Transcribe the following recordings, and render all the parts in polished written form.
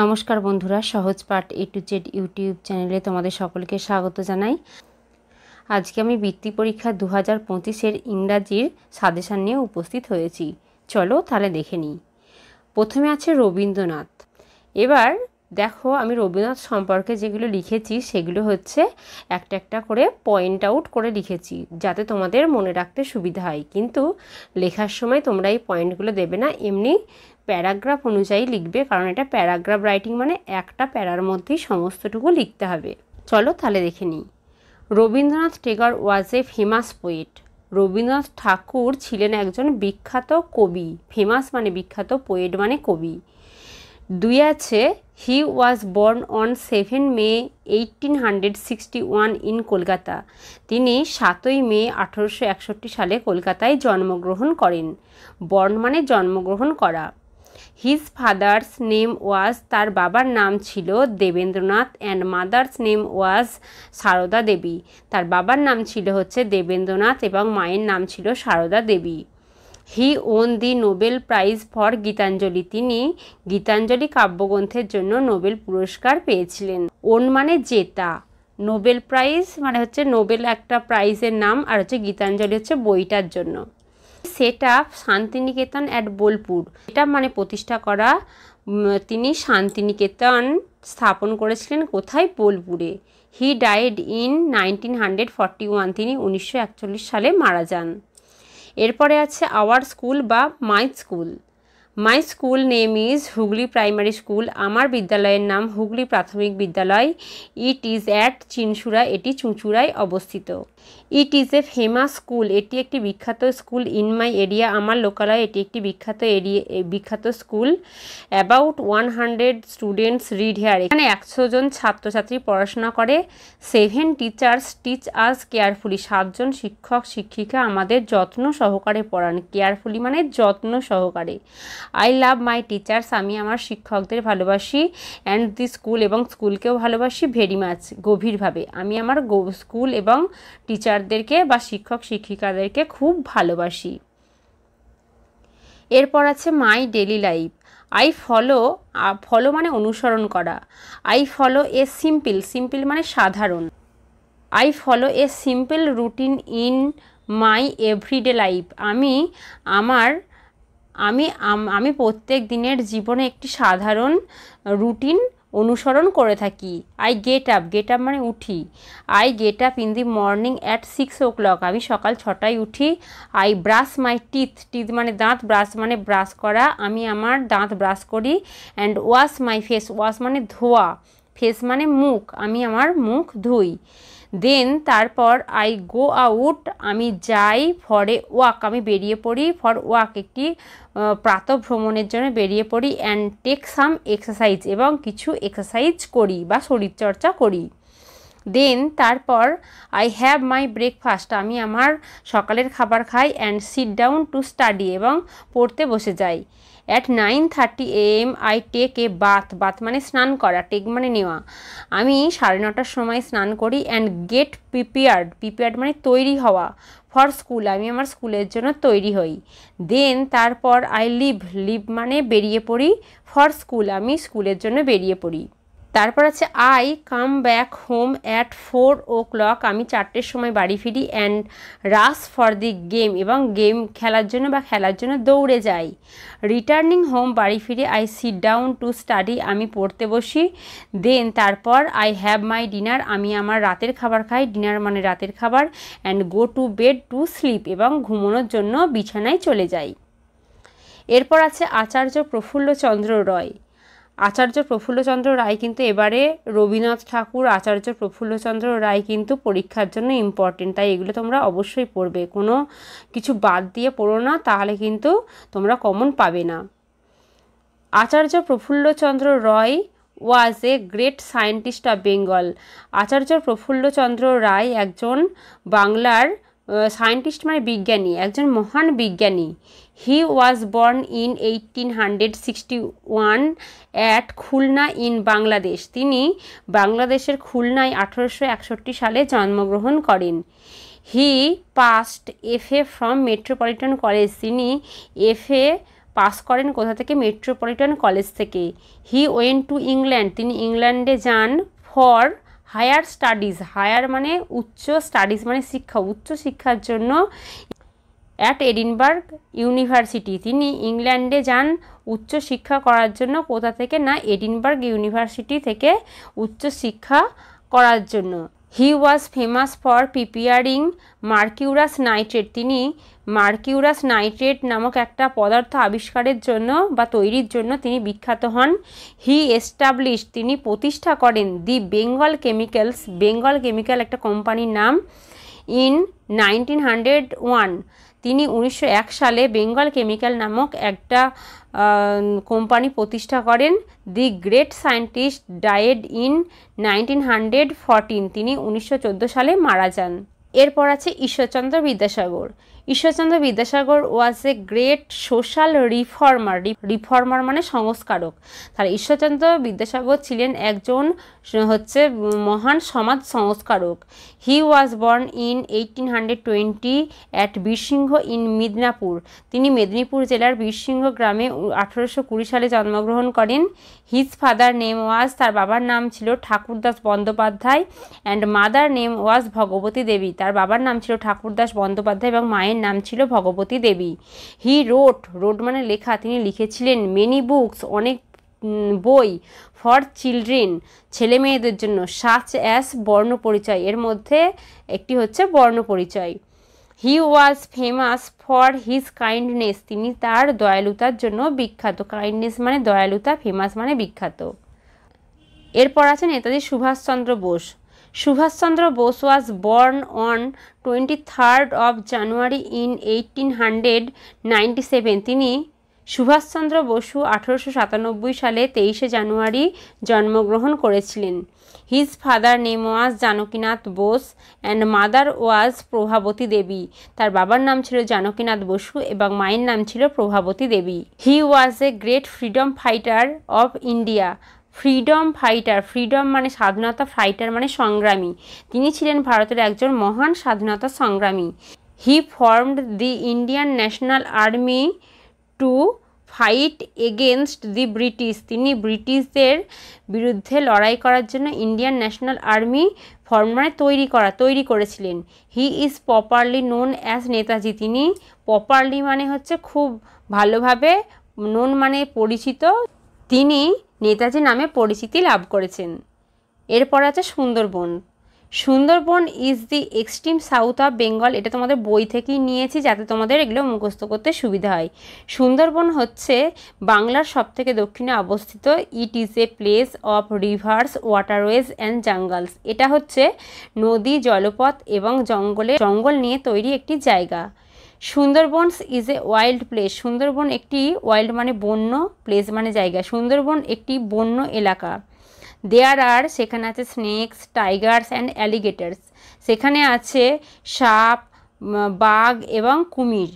নমস্কার বন্ধুরা, সহজ পাঠ A to Z ইউটিউব চ্যানেলে তোমাদের সকলকে স্বাগত জানাই। আজকে আমি বৃত্তি পরীক্ষা 2025-এর ইংরাজির সাজেশান নিয়ে উপস্থিত হয়েছি। চলো তাহলে দেখে নিই। প্রথমে আছে রবীন্দ্রনাথ। এবার দেখো, আমি রবীন্দ্রনাথ সম্পর্কে যেগুলো লিখেছি সেগুলো হচ্ছে একটা একটা করে পয়েন্ট আউট করে লিখেছি, যাতে তোমাদের মনে রাখতে সুবিধা হয়। কিন্তু লেখার সময় তোমরা এই পয়েন্টগুলো দেবে না, এমনি প্যারাগ্রাফ অনুযায়ী লিখবে, কারণ এটা প্যারাগ্রাফ রাইটিং, মানে একটা প্যারার মধ্যেই সমস্তটুকু লিখতে হবে। চলো তাহলে দেখে নিই। রবীন্দ্রনাথ টেগর ওয়াজ এ ফেমাস পোয়েট। রবীন্দ্রনাথ ঠাকুর ছিলেন একজন বিখ্যাত কবি। ফেমাস মানে বিখ্যাত, পোয়েট মানে কবি। দুই আছে, he was born on 7 May 1861 in Kolkata. তিনি 7ই মে 1861 সালে কলকাতায় জন্মগ্রহণ করেন। বর্ন মানে জন্মগ্রহণ করা। হিজ ফাদার্স নেম ওয়াজ, তার বাবার নাম ছিল Debendranath, and mother's name was Sarada Devi. তার বাবার নাম ছিল হচ্ছে দেবেন্দ্রনাথ এবং মায়ের নাম ছিল Sarada Devi. He won the Nobel prize for Gitanjali. তিনি গীতাঞ্জলি কাব্যগ্রন্থের জন্য নোবেল পুরস্কার পেয়েছিলেন। ওন মানে জেতা, নোবেল প্রাইজ মানে হচ্ছে নোবেল একটা প্রাইজের নাম, আর হচ্ছে গীতাঞ্জলি হচ্ছে বইটার জন্য। Set up Santiniketan at Bolpur. এটা মানে প্রতিষ্ঠা করা। তিনি শান্তিনিকেতন স্থাপন করেছিলেন কোথায়? বোলপুরে। He died in 1941। তিনি 1941 সালে মারা যান। এরপরে আছে আওয়ার স্কুল বা my school. My school name is Hooghly primary school. আমার বিদ্যালয়ের নাম হুগলি প্রাথমিক বিদ্যালয়। It is at Chinsurah. এটি চুঁচুড়ায় অবস্থিত। It is a famous school. এটি একটি বিখ্যাত স্কুল। ইন মাই এরিয়া, আমার লোকালয় এটি একটি বিখ্যাত স্কুল। About 100 students read here. এখানে 100 জন ছাত্রছাত্রী পড়াশোনা করে। 7 টিচার্স টিচ আস কেয়ারফুলি। 7 জন শিক্ষক শিক্ষিকা আমাদের যত্ন সহকারে পড়ান। কেয়ারফুলি মানে যত্ন সহকারে। I love my teachers. আমি আমার শিক্ষকদের ভালোবাসি। অ্যান্ড দি স্কুল, এবং স্কুলকেও ভালোবাসি। ভেরি মাচ, গভীরভাবে। আমি আমার স্কুল এবং টিচারদেরকে বা শিক্ষক শিক্ষিকাদেরকে খুব ভালোবাসি। এরপর আছে my daily life. I follow মানে অনুসরণ করা। আই ফলো এ সিম্পল মানে সাধারণ। I follow a simple routine in my everyday life. আমি প্রত্যেক দিনের জীবনে একটি সাধারণ রুটিন অনুসরণ করে থাকি। আই গেট আপ মানে উঠি। I get up in the morning at 6 o'clock। আমি সকাল 6টায় উঠি। আই ব্রাশ মাই টিথ মানে দাঁত, ব্রাশ মানে ব্রাশ করা। আমি আমার দাঁত ব্রাশ করি। And wash my face, wash মানে ধোয়া, ফেস মানে মুখ, আমি আমার মুখ ধুই। দেন তারপর আই গো আউট, আমি যাই। ফর এ ওয়াক, আমি বেরিয়ে পড়ি। ফর ওয়াক একটি প্রাতঃভ্রমণের জন্য বেরিয়ে পড়ি। অ্যান্ড টেক সাম এক্সারসাইজ, এবং কিছু এক্সারসাইজ করি বা শরীরচর্চা করি। দেন তারপর আই হ্যাভ মাই ব্রেকফাস্ট, আমি আমার সকালের খাবার খাই। And sit down to study, এবং পড়তে বসে যাই। At 9:30 AM I take a bath মানে স্নান করা, টেক মানে নেওয়া। আমি 9:30টার সময় স্নান করি। অ্যান্ড গেট প্রিপেয়ার্ড মানে তৈরি হওয়া। ফর স্কুল, আমি আমার স্কুলের জন্য তৈরি হই। দেন তারপর আই লিভ মানে বেরিয়ে পড়ি। ফর স্কুল, আমি স্কুলের জন্য বেরিয়ে পড়ি। তারপর আছে I come back home at 4 o'clock। আমি 4টের সময় বাড়ি ফিরি। And rush for the game, এবং গেম খেলার জন্য দৌড়ে যাই। রিটার্নিং হোম, বাড়ি ফিরে। I sit down to study, আমি পড়তে বসি। দেন তারপর আই হ্যাভ মাই ডিনার, আমি আমার রাতের খাবার খাই। ডিনার মানে রাতের খাবার। And go to bed to sleep, এবং ঘুমানোর জন্য বিছানায় চলে যাই। এরপর আছে আচার্য প্রফুল্লচন্দ্র রয়। আচার্য প্রফুল্লচন্দ্র রায় কিন্তু এবারে রবীন্দ্রনাথ ঠাকুর, আচার্য প্রফুল্লচন্দ্র রায় কিন্তু পরীক্ষার জন্য ইম্পর্টেন্ট, তাই এগুলো তোমরা অবশ্যই পড়বে। কোনো কিছু বাদ দিয়ে পড়ো না, তাহলে কিন্তু তোমরা কমন পাবে না। Acharya Prafullachandra Ray was a great scientist of Bengal. Acharya Prafullachandra Ray একজন বাংলার সায়েন্টিস্ট মানে বিজ্ঞানী, একজন মহান বিজ্ঞানী। He was born in 1861 at Khulna in Bangladesh. তিনি বাংলাদেশের খুলনায় 1861 সালে জন্মগ্রহণ করেন। He passed FA from Metropolitan College. তিনি FA পাস করেন কোথা থেকে? মেট্রোপলিটন কলেজ থেকে। হি ওয়েন্ট টু ইংল্যান্ড, তিনি ইংল্যান্ডে যান ফর হায়ার স্টাডিজ, হায়ার মানে উচ্চ, স্টাডিজ মানে শিক্ষা, উচ্চ শিক্ষার জন্য। অ্যাট এডিনবার্গ ইউনিভার্সিটি, তিনি ইংল্যান্ডে যান উচ্চ শিক্ষা করার জন্য কোথা থেকে? না এডিনবার্গ ইউনিভার্সিটি থেকে উচ্চ শিক্ষা করার জন্য। He was famous for preparing mercurous nitrate, তিনি মার্কিউরাস নাইট্রেট নামক একটা পদার্থ আবিষ্কারের জন্য বা তৈরির জন্য তিনি বিখ্যাত হন। হি এস্টাবলিশ, তিনি প্রতিষ্ঠা করেন দি বেঙ্গল কেমিক্যালস, বেঙ্গল কেমিক্যাল একটা কোম্পানির নাম, ইন 1901, তিনি 1901 সালে বেঙ্গল কেমিক্যাল নামক একটা কোম্পানি প্রতিষ্ঠা করেন। The great scientist died in 1914, তিনি 1914 সালে মারা যান। এরপর আছে Ishwarchandra Vidyasagar. Ishwarchandra Vidyasagar was a great social reformer, reformer মানে সংস্কারক। তাহলে ঈশ্বরচন্দ্র বিদ্যাসাগর ছিলেন একজন মহান সমাজ সংস্কারক। He was born in 1820 at Birsingha in Midnapore, তিনি মেদিনীপুর জেলার বীরসিংহ গ্রামে 1820 সালে জন্মগ্রহণ করেন। হিজ ফাদার নেম ওয়াজ, তার বাবার নাম ছিল Thakurdas Bandyopadhyay, and mother name was Bhagabati Devi, তার বাবার নাম ছিল ঠাকুরদাস বন্দ্যোপাধ্যায় এবং মায়ের নাম ছিল ভগবতী দেবী। হি রোট, রোট মানে লেখা, তিনি লিখেছিলেন মেনি বুকস, অনেক বই, ফর চিলড্রেন, ছেলে মেয়েদের জন্য, সাচ অ্যাস বর্ণপরিচয়, এর মধ্যে একটি হচ্ছে Barnaparichay. He was famous for his kindness, তিনি তার দয়ালুতার জন্য বিখ্যাত। কাইন্ডনেস মানে দয়ালুতা, ফেমাস মানে বিখ্যাত। এরপর আছে Netaji Subhas Chandra Bose. Subhas Chandra Bose was born on 23rd of January in 1897, তিনি সুভাষচন্দ্র বসু 1897 সালে 23শে জানুয়ারি জন্মগ্রহণ করেছিলেন। His father name was Janakinath Bose and mother was Prabhabati Devi, তার বাবার নাম ছিল জানকীনাথ বসু এবং মায়ের নাম ছিল Prabhabati Devi. He was a great freedom fighter of India, freedom fighter, freedom মানে স্বাধীনতা, ফাইটার মানে সংগ্রামী, তিনি ছিলেন ভারতের একজন মহান স্বাধীনতা সংগ্রামী। He formed the Indian National Army to fight against the British, তিনি ব্রিটিশদের বিরুদ্ধে লড়াই করার জন্য ইন্ডিয়ান ন্যাশনাল আর্মি ফর্ম মানে তৈরি করেছিলেন। He is properly known as Netaji, তিনি প্রপারলি মানে হচ্ছে খুব ভালোভাবে, নোন মানে পরিচিত, তিনি নেতাজি নামে পরিচিতি লাভ করেছেন। এরপর আছে Sundarban. Sundarban is the extreme south of Bengal, এটা তোমাদের বই থেকেই নিয়েছি যাতে তোমাদের এগুলো মুখস্থ করতে সুবিধা হয়। সুন্দরবন হচ্ছে বাংলার সবথেকে দক্ষিণে অবস্থিত। It is a place of rivers, waterways and jungles, এটা হচ্ছে নদী, জলপথ এবং জঙ্গল নিয়ে তৈরি একটি জায়গা। Sundarbans is a wild place, Sundarban একটি, ওয়াইল্ড মানে বন্য, প্লেস মানে জায়গা, সুন্দরবন একটি বন্য এলাকা। দেয়ার আর, সেখানে আছে স্নেকস, টাইগার্স অ্যান্ড অ্যালিগেটার্স, সেখানে আছে সাপ, বাঘ এবং কুমির।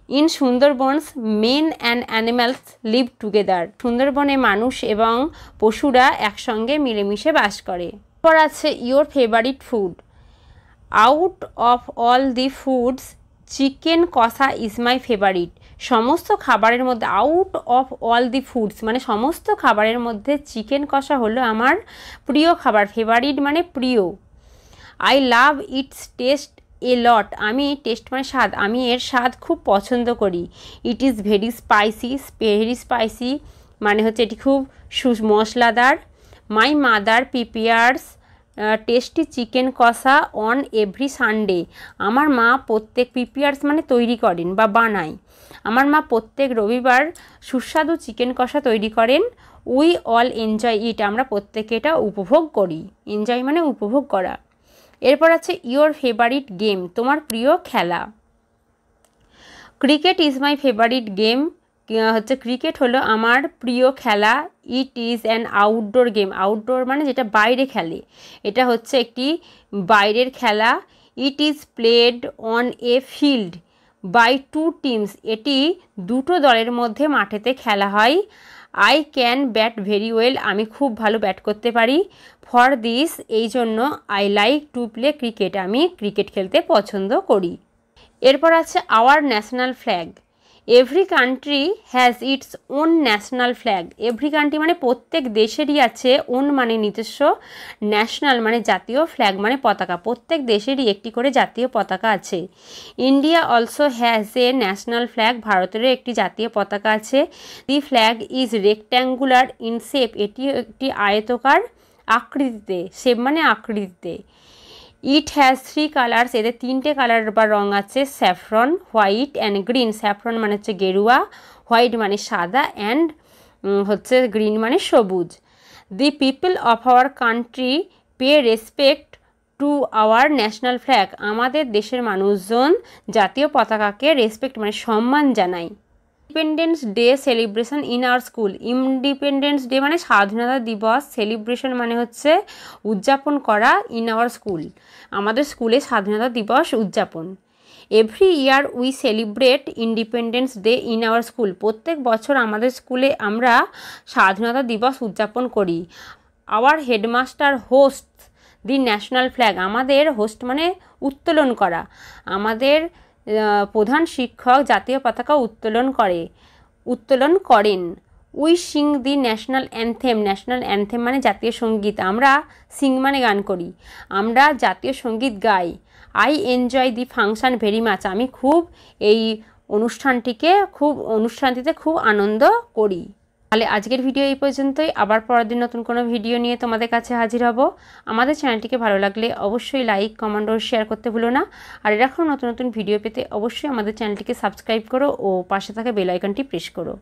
In Sundarbans men and animals live together, সুন্দরবনে মানুষ এবং পশুরা একসঙ্গে মিলেমিশে বাস করে। এরপর আছে your favourite food. Out of all the foods chicken কষা ইজ মাই ফেভারিট, সমস্ত খাবারের মধ্যে, out of all the foods মানে সমস্ত খাবারের মধ্যে চিকেন কষা হলো আমার প্রিয় খাবার, ফেভারিট মানে প্রিয়। আই লাভ ইটস টেস্ট এ লট, আমি টেস্ট মানে স্বাদ, আমি এর স্বাদ খুব পছন্দ করি। It is very spicy, very spicy মানে হচ্ছে এটি খুব মশলাদার। My mother prepares tasty chicken কষা অন এভরি সানডে, আমার মা প্রিপেয়ার্স মানে তৈরি করেন বা বানায়, আমার মা প্রত্যেক রবিবার সুস্বাদু চিকেন কষা তৈরি করেন। উই অল এনজয় ইট, আমরা প্রত্যেকে এটা উপভোগ করি, এনজয় মানে উপভোগ করা। এরপর আছে ইয়োর ফেভারিট গেম, তোমার প্রিয় খেলা। Cricket is my favourite game, cricket হলো আমার প্রিয় খেলা। It is an outdoor game, outdoor মানে যেটা বাইরে খেলে, এটা হচ্ছে একটি বাইরের খেলা। It is played on a field by 2 teams, এটি 2টো দলের মধ্যে মাঠেতে খেলা হয়। I can bat very well, আমি খুব ভালো ব্যাট করতে পারি। ফর দিস, এই জন্য I like to play cricket, আমি ক্রিকেট খেলতে পছন্দ করি। এরপর আছে our national flag. Every country has its own national flag. Every country মানে প্রত্যেক দেশেরই আছে, ওন মানে নিজস্ব, ন্যাশনাল মানে জাতীয়, ফ্ল্যাগ মানে পতাকা। প্রত্যেক দেশেরই একটি করে জাতীয় পতাকা আছে। India also has a national flag. ভারতেরও একটি জাতীয় পতাকা আছে। The flag is rectangular in shape. এটি একটি আয়তকার আকৃতিতে, শেপ মানে আকৃতিতে। It has 3 colours. এদের 3টে কালার বা রং আছে, saffron, white and green. Saffron মানে হচ্ছে গেরুয়া, হোয়াইট মানে সাদা, অ্যান্ড হচ্ছে গ্রিন মানে সবুজ। The people of our country pay respect to our national flag. আমাদের দেশের মানুষজন জাতীয় পতাকাকে রেসপেক্ট মানে সম্মান জানায়। Independence day celebration in our school. Independence day মানে স্বাধীনতা দিবস, সেলিব্রেশন মানে হচ্ছে উদযাপন করা, ইন আওয়ার স্কুল আমাদের স্কুলে স্বাধীনতা দিবস উদযাপন। Every year we celebrate independence day in our school. প্রত্যেক বছর আমাদের স্কুলে আমরা স্বাধীনতা দিবস উদযাপন করি। Our headmaster host the national flag. আমাদের হোস্ট মানে উত্তোলন করা, আমাদের প্রধান শিক্ষক জাতীয় পতাকা উত্তোলন করেন। We Singh the national anthem. National anthem মানে জাতীয় সঙ্গীত। আমরা সিং মানে গান করি, আমরা জাতীয় সঙ্গীত গাই। I enjoy the function very much. আমি খুব এই অনুষ্ঠানটিতে খুব আনন্দ করি। তাহলে আজকের ভিডিও এই পর্যন্তই। আবার পরের দিন নতুন কোনো ভিডিও নিয়ে তোমাদের কাছে হাজির হব। আমাদের চ্যানেলটিকে ভালো লাগলে অবশ্যই লাইক, কমেন্ট ও শেয়ার করতে ভুলো না। আর এরকম নতুন নতুন ভিডিও পেতে অবশ্যই আমাদের চ্যানেলটিকে সাবস্ক্রাইব করো ও পাশে থাকা বেল আইকনটি প্রেস করো।